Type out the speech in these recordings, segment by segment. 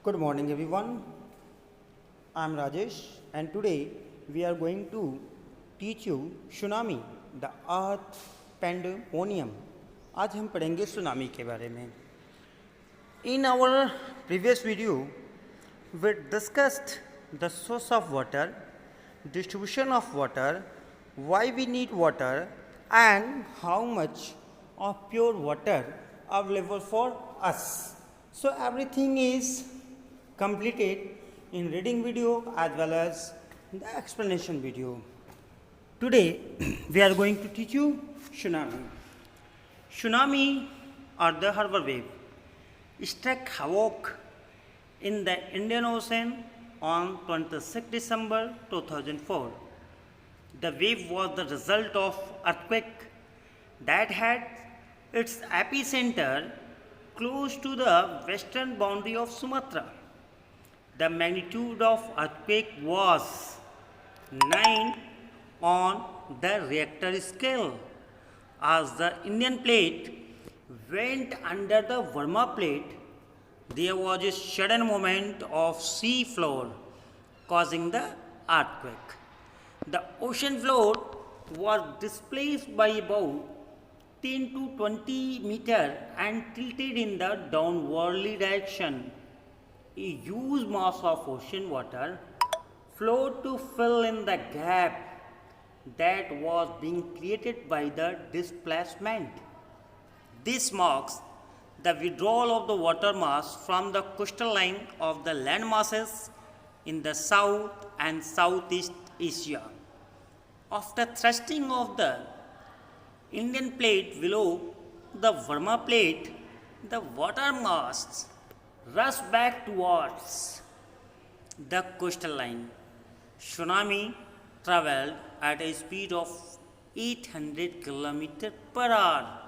Good morning everyone. I am Rajesh and today we are going to teach you tsunami, the earth pandemonium. आज हम पढ़ेंगे tsunami के बारे में. In our previous video we discussed the source of water, distribution of water, why we need water and how much of pure water available for us. So everything is completed in reading video as well as the explanation video. Today we are going to teach you tsunami. Tsunami or the harbor wave struck havoc in the Indian Ocean on 26 December 2004. The wave was the result of earthquake that had its epicenter close to the western boundary of Sumatra. The magnitude of earthquake was 9 on the Richter scale. As the Indian plate went under the Burma plate, there was a sudden movement of sea floor causing the earthquake. The ocean floor was displaced by about 10 to 20 meter and tilted in the downwardly direction. A huge mass of ocean water flowed to fill in the gap that was being created by the displacement. This marks the withdrawal of the water mass from the coastal line of the land masses in the South and Southeast Asia. After thrusting of the Indian plate below the Burma plate, the water mass rushed back towards the coastal line. Tsunami traveled at a speed of 800 km per hour,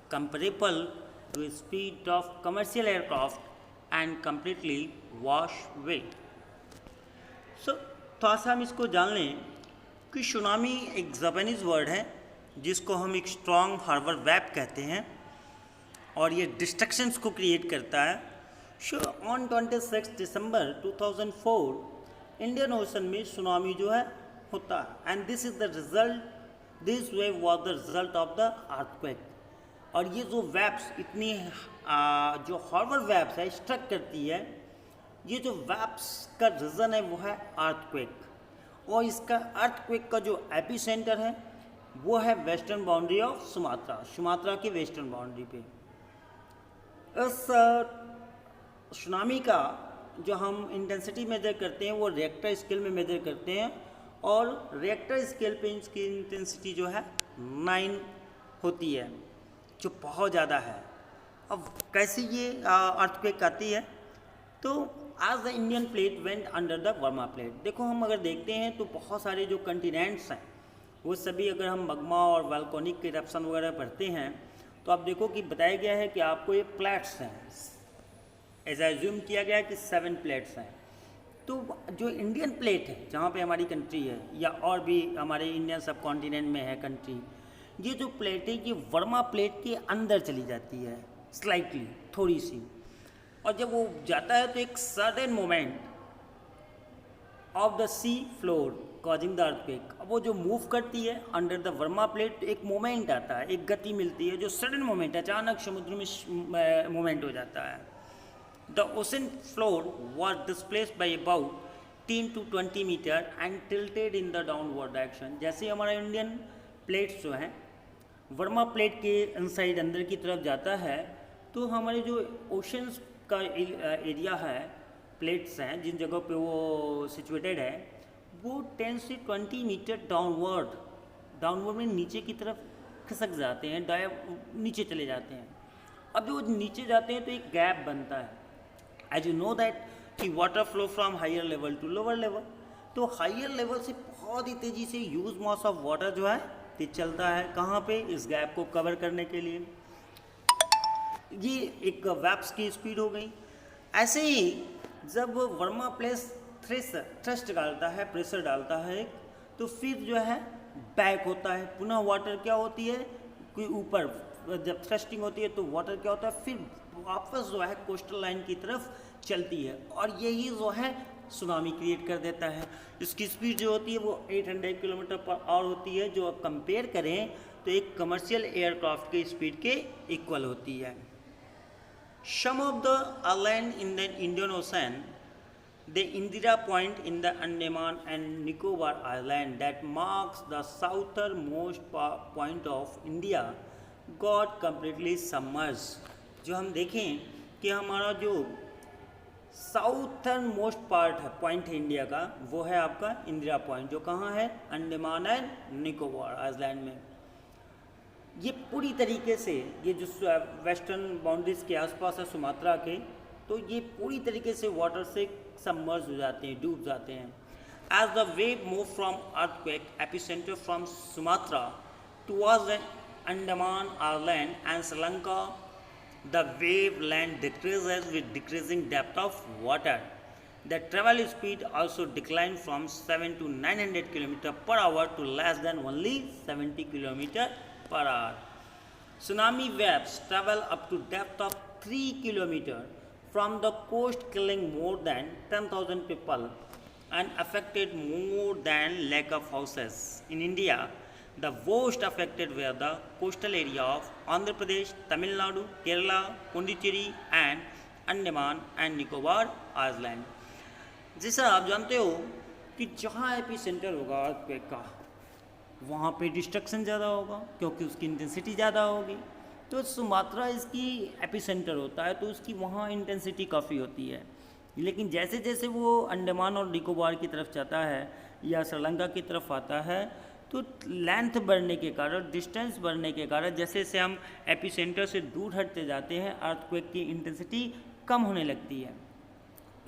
comparable to a speed of commercial aircraft and completely washed away. So, थोड़ा सा हम इसको जान लें कि tsunami एक Japanese word है जिसको हम एक स्ट्रॉन्ग हार्बर वेव कहते हैं और ये डिस्ट्रक्शंस को क्रिएट करता है. So on 26 December 2004 Indian ocean में सुनामी जो है होता है and this is the result, this wave was the result of the earthquake. और ये जो वेव्स इतनी जो हार्बर वेव्स है स्ट्रक करती है, ये जो वेव्स का रीज़न है वो है अर्थक्वेक. और इसका अर्थक्वेक का जो एपिसेंटर है वो है western boundary of Sumatra, Sumatra की वेस्टर्न बाउंड्री पे. इस सुनामी का जो हम इंटेंसिटी मेजर करते हैं वो रिएक्टर स्केल में मेजर करते हैं और रिएक्टर स्केल पे इसकी इंटेंसिटी जो है 9 होती है, जो बहुत ज़्यादा है. अब कैसे ये अर्थक्वेक आती है? तो आज the Indian plate went under the Burma plate. देखो हम अगर देखते हैं तो बहुत सारे जो कंटिनेंट्स हैं वो सभी, अगर हम मगमा और वॉल्केनिक इरप्शन वगैरह पढ़ते हैं तो आप देखो कि बताया गया है कि आपको ये प्लेट्स हैं, ऐसा एज्यूम किया गया है कि 7 प्लेट्स हैं. तो जो इंडियन प्लेट है जहाँ पे हमारी कंट्री है या और भी हमारे इंडियन सब कॉन्टिनेंट में है कंट्री, ये जो प्लेट है ये वर्मा प्लेट के अंदर चली जाती है स्लाइटली, थोड़ी सी. और जब वो जाता है तो एक sudden moment of the sea floor causing the earthquake. अब वो जो मूव करती है अंडर द वर्मा प्लेट, एक मोमेंट आता है, एक गति मिलती है जो सडन मोमेंट, अचानक समुद्र में मोमेंट हो जाता है. The ocean floor was displaced by about 10 to 20 metre and tilted in the downward direction. जैसे हमारा इंडियन प्लेट्स जो हैं वर्मा प्लेट के इनसाइड अंदर की तरफ जाता है तो हमारे जो ओशंस का एरिया है, प्लेट्स हैं जिन जगहों पे वो सिचुएटेड है, वो 10 से 20 मीटर डाउनवर्ड में नीचे की तरफ खिसक जाते हैं, नीचे चले जाते हैं. अब जो नीचे जाते हैं तो एक गैप बनता है. एज यू नो दैट कि water flow from higher level to lower level, तो हायर लेवल से बहुत ही तेज़ी से ह्यूज मास ऑफ वाटर जो है तेज चलता है. कहाँ पे? इस गैप को कवर करने के लिए. ये एक वेव्स की स्पीड हो गई. ऐसे ही जब वर्मा प्लेस थ्रस्ट डालता है, प्रेशर डालता है, तो फिर जो है बैक होता है, पुनः वाटर क्या होती है कि ऊपर जब थ्रस्टिंग होती है तो वाटर क्या होता है, फिर वापस जो है कोस्टल लाइन की तरफ चलती है और यही जो है सुनामी क्रिएट कर देता है। इसकी स्पीड जो होती है वो 800 किलोमीटर पर आवर होती है, जो कंपेयर करें तो एक कमर्शियल एयरक्राफ्ट की स्पीड के इक्वल होती है। Some of the islands in the Indian Ocean, the Indira Point in the Andaman and Nicobar Island that marks the southernmost point of India got completely submerged। जो हम देखें कि हमारा जो साउथर्न मोस्ट पार्ट है, point है India का, वो है आपका इंदिरा पॉइंट, जो कहाँ है, अंडमान एंड निकोबार आइलैंड में। ये पूरी तरीके से ये जो वेस्टर्न बाउंड्रीज के आसपास है सुमात्रा के, तो ये पूरी तरीके से वाटर से सबमर्ज हो जाते हैं, डूब जाते हैं। As the wave move from earthquake epicentre from Sumatra towards the Andaman island and Sri Lanka, the wave length decreases with decreasing depth of water. The travel speed also declined from 7 to 900 km per hour to less than only 70 km per hour. Tsunami waves travel up to depth of 3 km from the coast, killing more than 10,000 people and affected more than lakh of houses. In India, the worst affected were the coastal area of Andhra Pradesh, Tamil Nadu, Kerala, Pondicherry and Andaman and Nicobar Island। जैसा आप जानते हो कि जहाँ AP centre होगा earthquake का, वहाँ पे डिस्ट्रक्शन ज़्यादा होगा क्योंकि उसकी इंटेंसिटी ज़्यादा होगी। तो सुमात्रा इसकी एपी सेंटर होता है तो उसकी वहाँ इंटेंसिटी काफ़ी होती है, लेकिन जैसे जैसे वो अंडमान और निकोबार की तरफ जाता है या श्रीलंका की तरफ आता है तो लेंथ बढ़ने के कारण, डिस्टेंस बढ़ने के कारण, जैसे जैसे हम एपिसेंटर से दूर हटते जाते हैं अर्थक्वेक की इंटेंसिटी कम होने लगती है।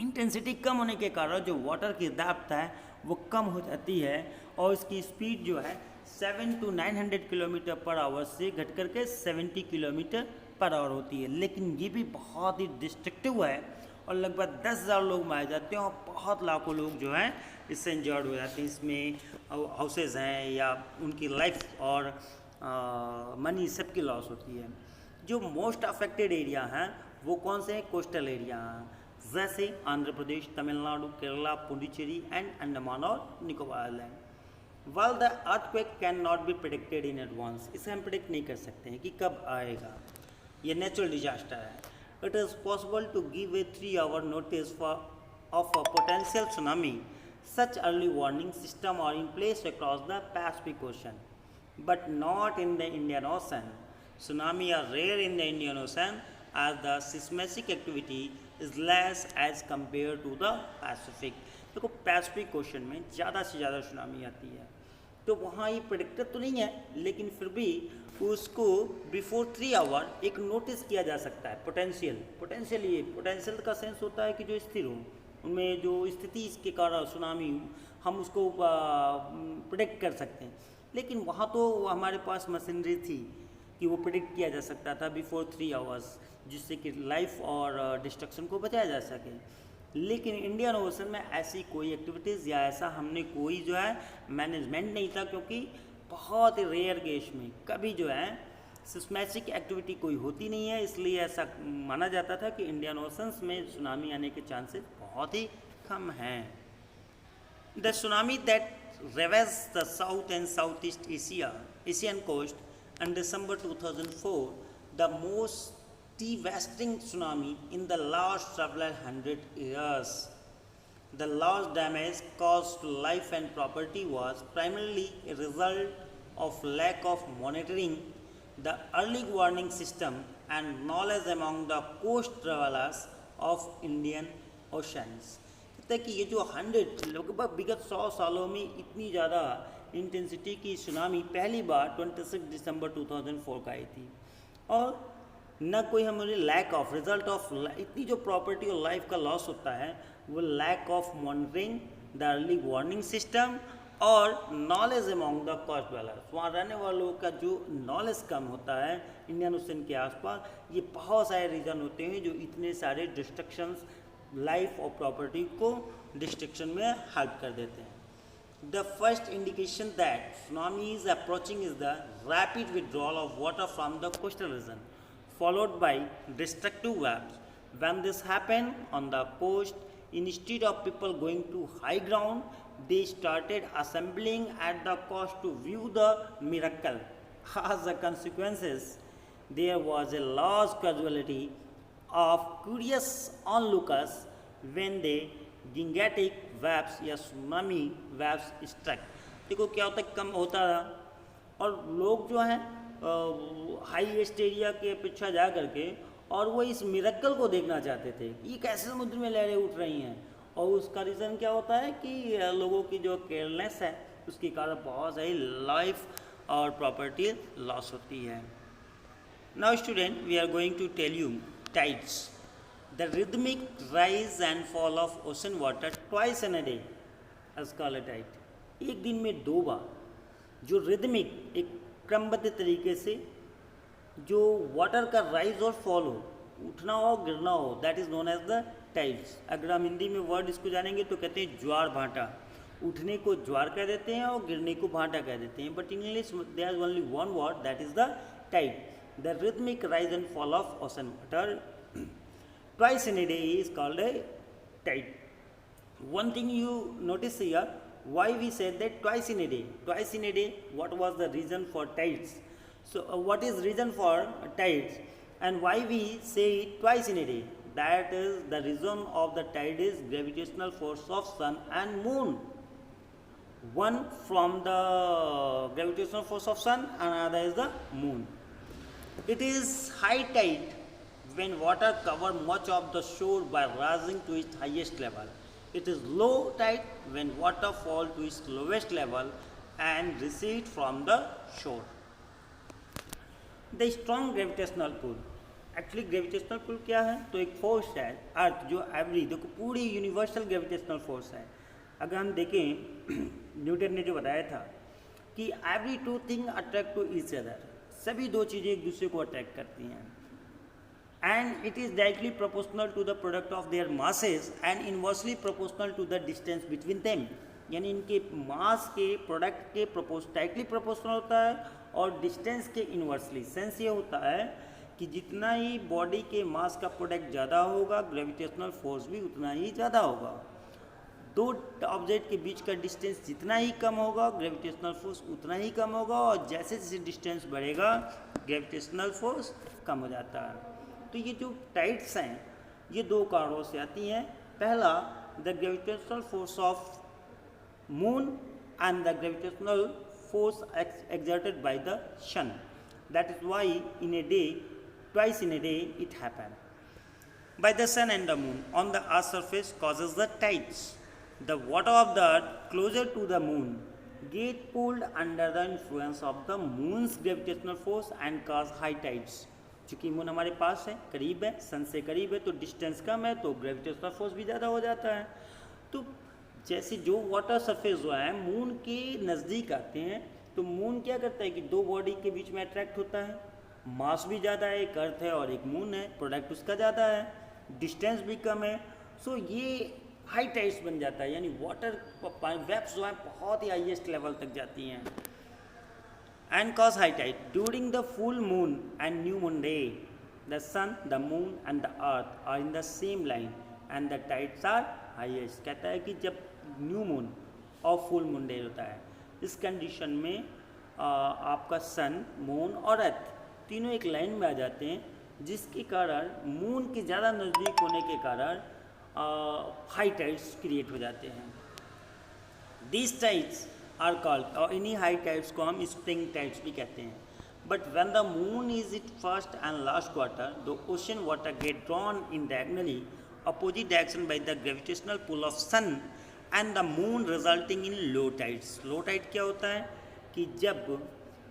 इंटेंसिटी कम होने के कारण जो वाटर की डेप्थ है वो कम हो जाती है और इसकी स्पीड जो है 7 to 900 किलोमीटर पर आवर से घट करके 70 किलोमीटर पर आवर होती है। लेकिन ये भी बहुत ही डिस्ट्रक्टिव है और लगभग 10,000 लोग मारे जाते हैं और बहुत लाखों लोग जो हैं इससे इंजर्ड हो जाते हैं। इसमें हाउसेज हैं या उनकी लाइफ और मनी सबकी लॉस होती है। जो मोस्ट अफेक्टेड एरिया हैं वो कौन से हैं, कोस्टल एरिया हैं, जैसे आंध्र प्रदेश, तमिलनाडु, केरला, पुडुचेरी एंड अंडमान और Nicobar island. While the earthquake can not be predicted in advance, इसे हम प्रेडिक्ट नहीं कर सकते हैं कि कब आएगा, ये नेचुरल डिजास्टर है। It is possible to give a 3-hour notice of a potential tsunami. Such early warning systems are in place across the Pacific Ocean, but not in the Indian Ocean. Tsunami are rare in the Indian Ocean as the seismic activity is less as compared to the Pacific. देखो Pacific ocean में ज़्यादा से ज़्यादा tsunami आती है, तो वहाँ ये प्रेडिक्टेड तो नहीं है, लेकिन फिर भी उसको बिफोर 3 आवर एक नोटिस किया जा सकता है। पोटेंशियल ये पोटेंशियल का सेंस होता है कि जो स्थिर हो, उनमें जो स्थिति इसके कारण सुनामी हम उसको प्रेडिक्ट कर सकते हैं। लेकिन वहाँ तो हमारे पास मशीनरी थी कि वो प्रेडिक्ट किया जा सकता था बिफोर 3 आवर्स, जिससे कि लाइफ और डिस्ट्रक्शन को बचाया जा सके। लेकिन इंडियन ओशन में ऐसी कोई एक्टिविटीज़ या ऐसा हमने कोई जो है मैनेजमेंट नहीं था, क्योंकि बहुत रेयर केस में कभी जो है सिस्मेटिक एक्टिविटी कोई होती नहीं है, इसलिए ऐसा माना जाता था कि इंडियन ओशंस में सुनामी आने के चांसेस बहुत ही कम हैं। The tsunami that ravaged the South and Southeast Asian coast in December 2004, the most devastating tsunami in the last several hundred years. The large damage caused to life and property was primarily a result of lack of monitoring, the early warning system and knowledge among the coast travelers of Indian oceans. कहते हैं कि ये जो 100 लगभग विगत 100 सालों में इतनी ज़्यादा इंटेंसिटी की सुनामी पहली बार 26 दिसंबर 2004 का आई थी, और न कोई हमारे लैक ऑफ रिजल्ट ऑफ इतनी जो प्रॉपर्टी और लाइफ का लॉस होता है वो lack of monitoring, the early warning system और knowledge among the coast dwellers। वहाँ रहने वालों का जो नॉलेज कम होता है इंडियन ओशन के आसपास, ये बहुत सारे रीज़न होते हैं जो इतने सारे डिस्ट्रक्शंस लाइफ और प्रॉपर्टी को डिस्ट्रक्शन में हेल्प कर देते हैं। The first indication that tsunami is approaching is the rapid withdrawal of water from the coastal region, followed by destructive waves. When this happened on the coast, instead of people going to high ground, they started assembling at the coast to view the miracle. As a consequences, there was a large casualty of curious onlookers when the gigantic waves या tsunami waves struck. देखो क्या होता है, कम होता था और लोग जो हैं हाईएस्ट एरिया के पीछे जा करके और वो इस मिरेकल को देखना चाहते थे, ये कैसे समुद्र में लहरें उठ रही हैं। और उसका रीज़न क्या होता है कि लोगों की जो केयरलेस है उसके कारण बहुत सारी लाइफ और प्रॉपर्टी लॉस होती है। Now student, we are going to tell you tides, the rhythmic rise and fall of ocean water twice in a day is called a tide। एक दिन में 2 बार जो रिदमिक एक क्रमबद्ध तरीके से जो वाटर का राइज और फॉल हो, उठना हो गिरना हो, that is known as the tides. अगर हम हिंदी में वर्ड इसको जानेंगे तो कहते हैं ज्वार भाटा। उठने को ज्वार कह देते हैं और गिरने को भाटा कह देते हैं, but in English there is only one word, that is the tide. The rhythmic rise and fall of ocean water twice in a day is called a tide। One thing you notice here, why we said that twice in a day? Twice in a day, what was the reason for tides? So what is reason for tides and why we say twice in a day? That is the reason of the tide is gravitational force of sun and moon. One from the gravitational force of sun and another is the moon. It is high tide when water cover much of the shore by rising to its highest level. It is low tide when water fall to its lowest level and recede from the shore। The strong gravitational pull, actually gravitational pull क्या है? तो एक force है अर्थ जो every, देखो पूरी universal gravitational force है। अगर हम देखें न्यूटन ने जो बताया था कि every two thing attract to each other, सभी 2 चीज़ें एक दूसरे को अट्रैक्ट करती हैं, and it is directly proportional to the product of their masses and inversely proportional to the distance between them। यानी इनके मास के प्रोडक्ट के डायरेक्टली प्रोपोर्शनल होता है और डिस्टेंस के इन्वर्सली। सेंस ये होता है कि जितना ही बॉडी के मास का प्रोडक्ट ज़्यादा होगा, ग्रेविटेशनल फोर्स भी उतना ही ज़्यादा होगा। 2 ऑब्जेक्ट के बीच का डिस्टेंस जितना ही कम होगा, ग्रेविटेशनल फोर्स उतना ही कम होगा, और जैसे जैसे डिस्टेंस बढ़ेगा ग्रेविटेशनल फोर्स कम हो जाता है। तो ये जो टाइड्स हैं ये 2 कारणों से आती हैं। पहला, the gravitational force of moon and the gravitational force exerted by the sun। That is why in a day, twice in a day it happen by the sun and the moon on the earth's surface causes the tides। The water of the earth closer to the moon get pulled under the influence of the moon's gravitational force and cause high tides। चूँकि moon हमारे पास है, करीब है, सन से करीब है, तो distance कम है तो ग्रेविटेशनल फोर्स भी ज़्यादा हो जाता है। तो जैसे जो वाटर सरफेस जो है मून के नज़दीक आते हैं तो मून क्या करता है कि 2 बॉडी के बीच में अट्रैक्ट होता है, मास भी ज़्यादा है, एक अर्थ है और एक मून है, प्रोडक्ट उसका ज़्यादा है, डिस्टेंस भी कम है, सो ये हाई टाइड्स बन जाता है। यानी वाटर वेव्स जो है बहुत ही हाईएस्ट लेवल तक जाती हैं। And cause high tide during the full moon and new moon day, the sun, the moon and the earth are in the same line and the tides are highest। कहता है कि जब new moon और full moon day होता है, इस condition में आपका सन, मून और अर्थ तीनों एक लाइन में आ जाते हैं, जिसके कारण मून के ज़्यादा नज़दीक होने के कारण हाई टाइड्स क्रिएट हो जाते हैं। These tides are called, और इन्हीं हाई टाइड्स को हम स्प्रिंग टाइड्स भी कहते हैं। But when the moon is it first and last quarter, the ocean water get drawn in diagonally opposite direction by the gravitational pull of sun and the moon resulting in low tides। Low tide क्या होता है कि जब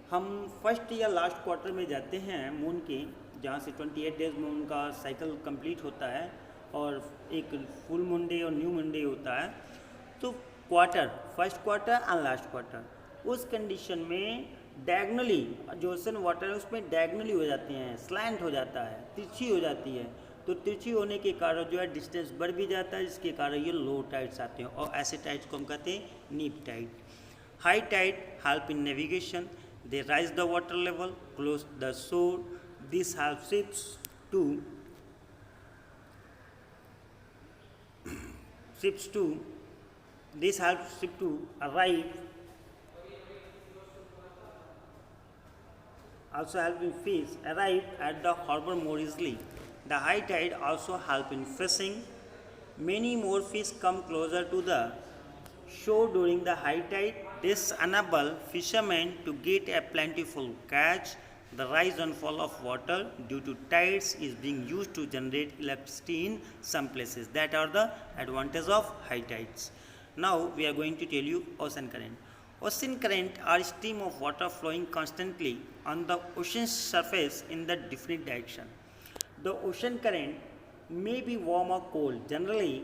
हम first या last quarter में जाते हैं मून के, जहाँ से 28 डेज में उनका साइकिल कंप्लीट होता है और एक फुल मून डे और न्यू मून डे होता है, तो quarter, first quarter and last quarter, उस कंडीशन में डायगनली जो ओशन वाटर है उसमें डायगनली हो जाते हैं, स्लैंट हो जाता है, तिरछी हो जाती है। तो तिरछी होने के कारण जो है डिस्टेंस बढ़ भी जाता है, जिसके कारण ये लो टाइड्स आते हैं और ऐसे टाइड्स को हम कहते हैं नीप Tide. High tide help in navigation. They rise the water level close the shore. This helps to ships to this helps ship to arrive also help in fish arrive at the harbor more easily. The high tide also help in fishing. Many more fish come closer to the shore during the high tide. This enables fishermen to get a plentiful catch. The rise and fall of water due to tides is being used to generate electricity in some places. That are the advantage of high tides. Now we are going to tell you ocean current. Ocean current are stream of water flowing constantly on the ocean's surface in the different direction. The ocean current may be warm or cold. Generally,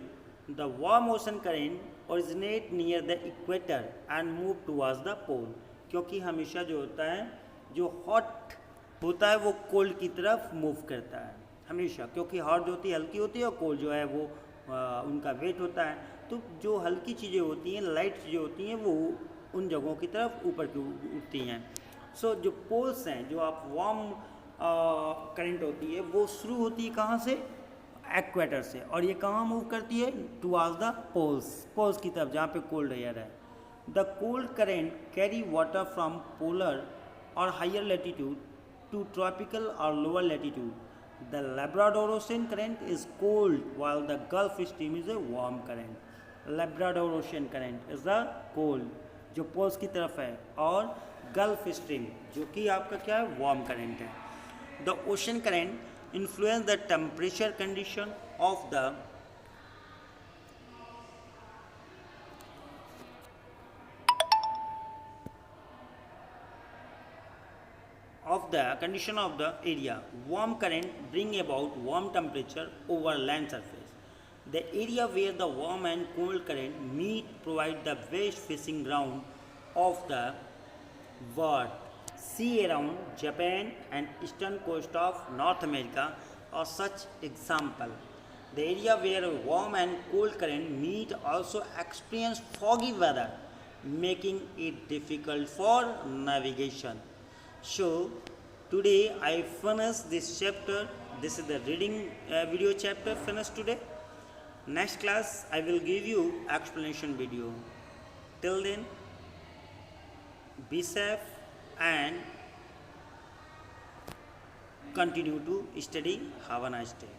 the warm ocean current originate near the equator and move towards the pole. क्योंकि हमेशा जो होता है जो hot होता है वो cold की तरफ मूव करता है हमेशा, क्योंकि हॉट जो होती है हल्की होती है और कोल्ड जो है वो उनका वेट होता है. तो जो हल्की चीज़ें होती हैं, लाइट चीज़ें होती हैं, वो उन जगहों की तरफ ऊपर की उठती हैं. सो जो पोल्स हैं, जो आप वार्म करंट होती है वो शुरू होती है कहाँ से? एक्वेटर से. और ये कहाँ मूव करती है? टुवर्ड्स द पोल्स की तरफ जहाँ पे कोल्ड एयर है. The cold current carry water from polar और हायर लैटिट्यूड टू ट्रॉपिकल और lower latitude. The Labrador ocean current is cold while the Gulf Stream is a warm current. Labrador ocean current is the cold जो poles की तरफ है, और gulf stream जो कि आपका क्या है? वार्म करंट है. The ocean current influence the temperature condition of the condition of the area. Warm current bring about warm temperature over land surface. The area where the warm and cold current meet provide the best fishing ground of the world. Sea around Japan and eastern coast of North America are such example. The area where warm and cold current meet also experience foggy weather, making it difficult for navigation. So today I finished this chapter. This is the reading video chapter finished today. Next class I will give you explanation video. Till then, be safe and continue to study. Have a nice day.